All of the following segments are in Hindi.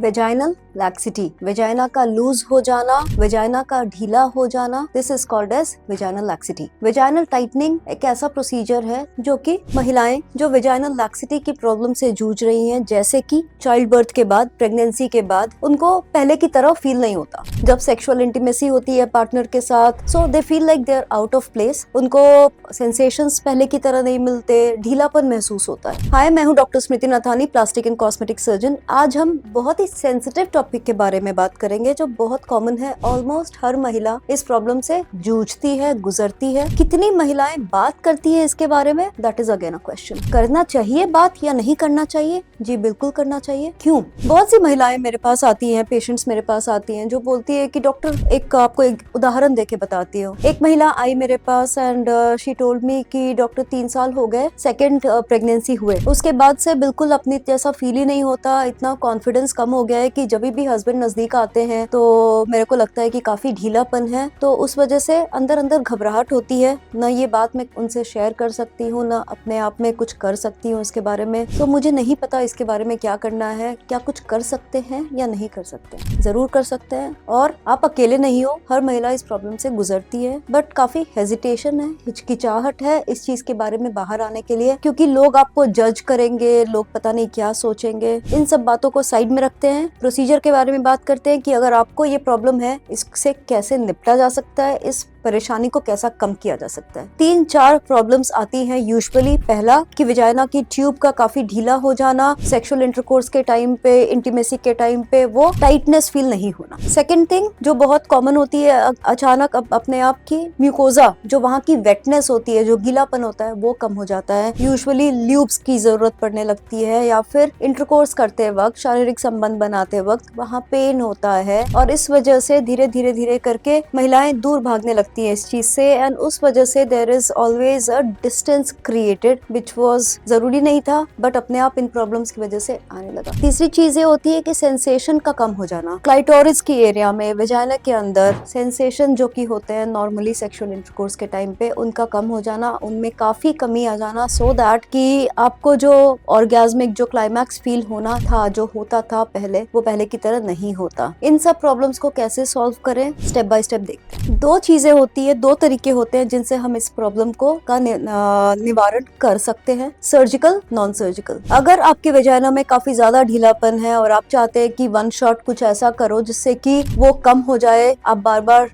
वेजाइनल लैक्सिटी, वेजाइना का लूज हो जाना, वेजाइना का ढीला हो जाना, this is called as vaginal laxity. Vaginal tightening एक ऐसा प्रोसीजर है जो कि महिलाएं जो वेजाइनल लैक्सिटी की प्रॉब्लम से जूझ रही हैं, जैसे कि चाइल्ड बर्थ के बाद, प्रेगनेंसी के बाद, उनको पहले की तरह फील नहीं होता। जब सेक्सुअल इंटीमेसी होती है पार्टनर के साथ, so they feel like they are out of place, उनको सेंसेशंस पहले की तरह नहीं मिलते, ढीलापन महसूस होता है। हाय, मैं हूँ doctor Smriti Nathani, plastic and cosmetic surgeon. आज हम बहुत ही सेंसिटिव टॉपिक के बारे में बात करेंगे जो बहुत कॉमन है। ऑलमोस्ट हर महिला इस प्रॉब्लम से जूझती है, गुजरती है। कितनी महिलाएं बात करती है इसके बारे में, that is again a question. करना चाहिए बात या नहीं करना चाहिए? जी बिल्कुल करना चाहिए। क्यों? बहुत सी महिलाएं मेरे पास आती हैं, पेशेंट्स मेरे पास आती हैं जो बोलती है कि डॉक्टर, आपको एक उदाहरण देके बताती हूँ। एक महिला आई मेरे पास एंड शी टोल्ड मी कि डॉक्टर 3 साल हो गए सेकेंड प्रेगनेंसी हुए, उसके बाद से बिल्कुल अपनी जैसा फील ही नहीं होता, इतना कॉन्फिडेंस कम हो गया है कि जब भी हस्बैंड नजदीक आते हैं तो मेरे को लगता है कि काफी ढीलापन है। तो उस वजह से अंदर अंदर घबराहट होती है, ना ये बात मैं उनसे शेयर कर सकती हूँ, ना अपने आप में कुछ कर सकती हूँ इसके बारे में। तो मुझे नहीं पता इसके बारे में क्या करना है, क्या कुछ कर सकते हैं या नहीं कर सकते। जरूर कर सकते हैं, और आप अकेले नहीं हो, हर महिला इस प्रॉब्लम से गुजरती है। बट काफी हेजिटेशन है, हिचकिचाहट है इस चीज के बारे में बाहर आने के लिए, क्योंकि लोग आपको जज करेंगे, लोग पता नहीं क्या सोचेंगे। इन सब बातों को साइड में रखते हैं, प्रोसीजर के बारे में बात करते हैं कि अगर आपको ये प्रॉब्लम है, इससे कैसे निपटा जा सकता है, इस परेशानी को कैसा कम किया जा सकता है। 3-4 प्रॉब्लम्स आती हैं यूजुअली। पहला कि विजाइना की ट्यूब का काफी ढीला हो जाना, सेक्सुअल इंटरकोर्स के टाइम पे, इंटीमेसी के टाइम पे वो टाइटनेस फील नहीं होना। सेकंड थिंग जो बहुत कॉमन होती है, अचानक अपने आप की म्यूकोजा, जो वहाँ की वेटनेस होती है, जो गीलापन होता है, वो कम हो जाता है। यूजुअली ल्यूब्स की जरूरत पड़ने लगती है, या फिर इंटरकोर्स करते वक्त, शारीरिक संबंध बनाते वक्त वहाँ पेन होता है, और इस वजह से धीरे धीरे करके महिलाएं दूर भागने लगती है इस चीज से। एंड उस वजह से there is always a distance created which was जरूरी नहीं था, बट अपने आप इन प्रॉब्लम्स की वजह से आने लगा। तीसरी चीज ये होती है कि सेंसेशन का कम हो जाना। क्लाइटोरिस की एरिया में, वेजाइना के अंदर सेंसेशन जो कि होते हैं नॉर्मली सेक्सुअल इंटरकोर्स के टाइम पे, उनका कम हो जाना, उनमें काफी कमी आ जाना, सो दैट कि आपको जो ऑर्गेज्मिक, जो क्लाइमैक्स फील होना था, जो होता था पहले, वो पहले की तरह नहीं होता। इन सब प्रॉब्लम्स को कैसे सॉल्व करें, स्टेप बाय स्टेप देखते हैं। 2 चीजें होती है, 2 तरीके होते हैं जिनसे हम इस प्रॉब्लम को का निवारण कर सकते हैं, सर्जिकल, नॉन सर्जिकल। अगर आपके वेजाइना में काफी ज्यादा ढीलापन है और आप चाहते हैं कि 1 शॉट कुछ ऐसा करो जिससे कि वो कम हो जाए, आप बार बार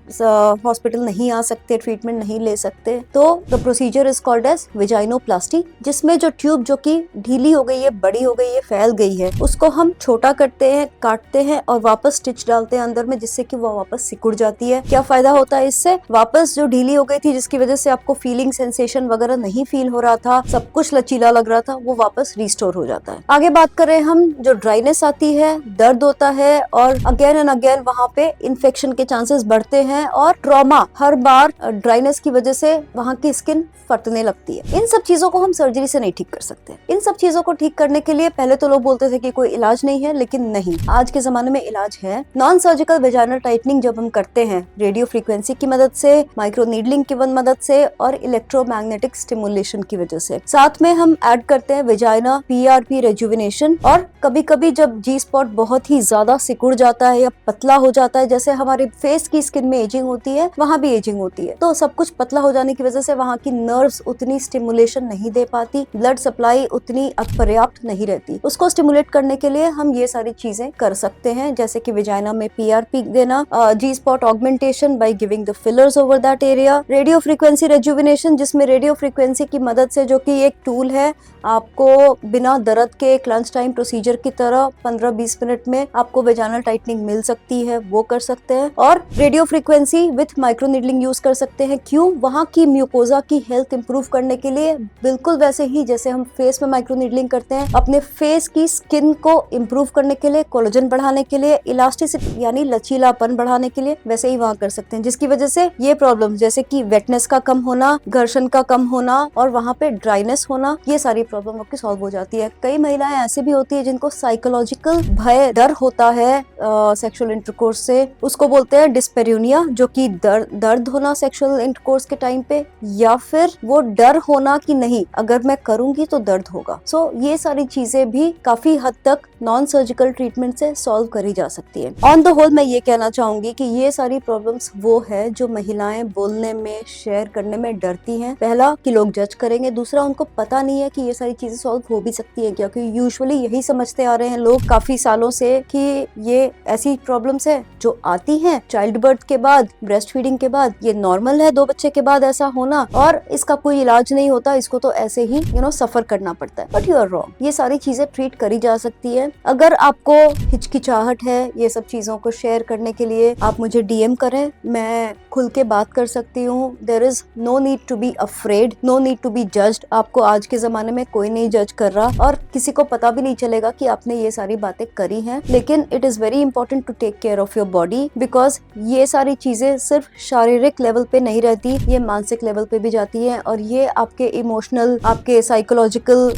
हॉस्पिटल नहीं आ सकते, ट्रीटमेंट नहीं ले सकते, तो the procedure is called as vaginoplasty, जिसमें जो ट्यूब जो कि ढीली हो गई है, बड़ी हो गई है, फैल गई है, उसको हम छोटा करते हैं, काटते हैं और वापस स्टिच डालते हैं अंदर में, जिससे कि वो वापस सिकुड़ जाती है। क्या फायदा होता है इससे? वापस जो ढीली हो गई थी, जिसकी वजह से आपको फीलिंग, सेंसेशन वगैरह नहीं फील हो रहा था, सब कुछ लचीला लग रहा था, वो वापस रिस्टोर हो जाता है। आगे बात करें हम, जो ड्राइनेस आती है, दर्द होता है, और अगेन एंड अगेन वहाँ पे इन्फेक्शन के चांसेस बढ़ते हैं, और ट्रॉमा, हर बार ड्राइनेस की वजह से वहाँ की स्किन फटने लगती है। इन सब चीजों को हम सर्जरी से नहीं ठीक कर सकते। इन सब चीजों को ठीक करने के लिए पहले तो लोग बोलते थे कि कोई इलाज नहीं है, लेकिन नहीं, आज के जमाने में इलाज है। नॉन सर्जिकल वेजाइनल टाइटनिंग जब हम करते हैं रेडियो फ्रीक्वेंसी की मदद से, माइक्रो नीडलिंग की मदद से, और इलेक्ट्रोमैग्नेटिक स्टिमुलेशन की वजह से, साथ में हम ऐड करते हैं वेजाइना PRP रेजुविनेशन। और कभी कभी जब जी स्पॉट बहुत ही ज्यादा सिकुड़ जाता है या पतला हो जाता है, जैसे हमारे फेस की स्किन में एजिंग होती है, वहाँ भी एजिंग होती है, तो सब कुछ पतला हो जाने की वजह से वहाँ की नर्व्स उतनी स्टिमुलेशन नहीं दे पाती, ब्लड सप्लाई उतनी पर्याप्त नहीं रहती। उसको स्टिमुलेट करने के लिए हम ये सारी चीजें कर सकते हैं, जैसे कि वेजाइना में PRP देना, G spot augmentation by giving the fillers over that area, radio frequency rejuvenation, जिसमें रेडियो फ्रीक्वेंसी की मदद से, जो कि एक टूल है, आपको बिना दर्द के एक लंच टाइम प्रोसीजर की तरह 15-20 मिनट में आपको वेजाइनल टाइटनिंग मिल सकती है, वो कर सकते हैं। और radio frequency with micro needling use कर सकते हैं। क्यों? वहाँ की म्यूकोजा की हेल्थ इंप्रूव करने के लिए, बिल्कुल वैसे ही जैसे हम फेस में माइक्रो नीडलिंग करते हैं, अपने फेस की स्किन को इंप्रूव करने के लिए, कोलेजन बढ़ाने के लिए, इलास्टिसिटी यानी लचीलापन बढ़ाने के लिए, वैसे ही वहाँ कर सकते हैं, जिसकी वजह से ये प्रॉब्लम जैसे कि वेटनेस का कम होना, घर्षण का कम होना और वहाँ पे ड्राइनेस होना, ये सारी प्रॉब्लम आपकी सॉल्व हो जाती है। कई महिलाएं ऐसी भी होती है जिनको साइकोलॉजिकल भय, डर होता है सेक्सुअल इंटरकोर्स से, उसको बोलते हैं डिस्पेरियोनिया, जो कि दर्द होना सेक्सुअल इंटरकोर्स के टाइम पे, या फिर वो डर होना कि नहीं अगर मैं करूंगी तो दर्द होगा। सो ये सारी चीजें भी काफी हद तक नॉन सर्जिकल ट्रीटमेंट से सॉल्व करी जा सकती है। ऑन द होल मैं ये कहना चाहूंगी कि ये सारी प्रॉब्लम्स वो है जो महिलाएं बोलने में, शेयर करने में डरती हैं। पहला कि लोग जज करेंगे, दूसरा उनको पता नहीं है कि ये सारी चीजें सॉल्व हो भी सकती है, क्योंकि यूजुअली यही समझते आ रहे हैं लोग काफी सालों से कि ये ऐसी प्रॉब्लम्स है जो आती हैं चाइल्ड बर्थ के बाद, ब्रेस्ट फीडिंग के बाद, ये नॉर्मल है 2 बच्चे के बाद ऐसा होना और इसका कोई इलाज नहीं होता, इसको तो ऐसे ही सफर करना पड़ता है। बट यू आर रॉन्ग, ये सारी चीजें ट्रीट करी जा सकती है। अगर आपको हिचकिचाहट है ये सब चीजों को शेयर करने के लिए, आप मुझे डीएम करें, मैं खुल के बात कर सकती हूँ। There is no need to be afraid, no need to be judged. आपको आज के जमाने में कोई नहीं जज कर रहा और किसी को पता भी नहीं चलेगा कि आपने ये सारी बातें करी हैं। लेकिन it is very important to take care of your body, because ये सारी चीजें सिर्फ शारीरिक लेवल पे नहीं रहती, ये मानसिक लेवल पे भी जाती है और ये आपके इमोशनल, आपके साइकोलॉजिकल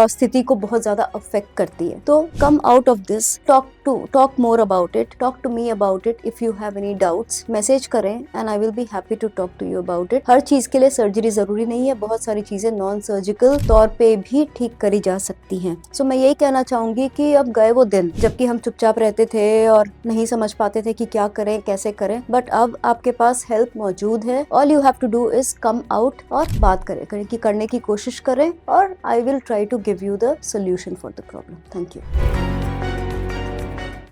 स्थिति को बहुत ज्यादा अफेक्ट करती है। तो come out of this, talk more about it, talk to me about it. If you have any doubts message करें and I will be happy to talk to you about it. हर चीज के लिए सर्जरी जरूरी नहीं है, बहुत सारी चीजें नॉन सर्जिकल तौर पे भी ठीक करी जा सकती हैं। सो मैं यही कहना चाहूंगी कि अब गए वो दिन जबकि हम चुपचाप रहते थे और नहीं समझ पाते थे कि क्या करें, कैसे करें, बट अब आपके पास हेल्प मौजूद है। All you have to do is come out और बात करें कि करने की कोशिश करें और I will try to give you the solution for the problem. Thank you.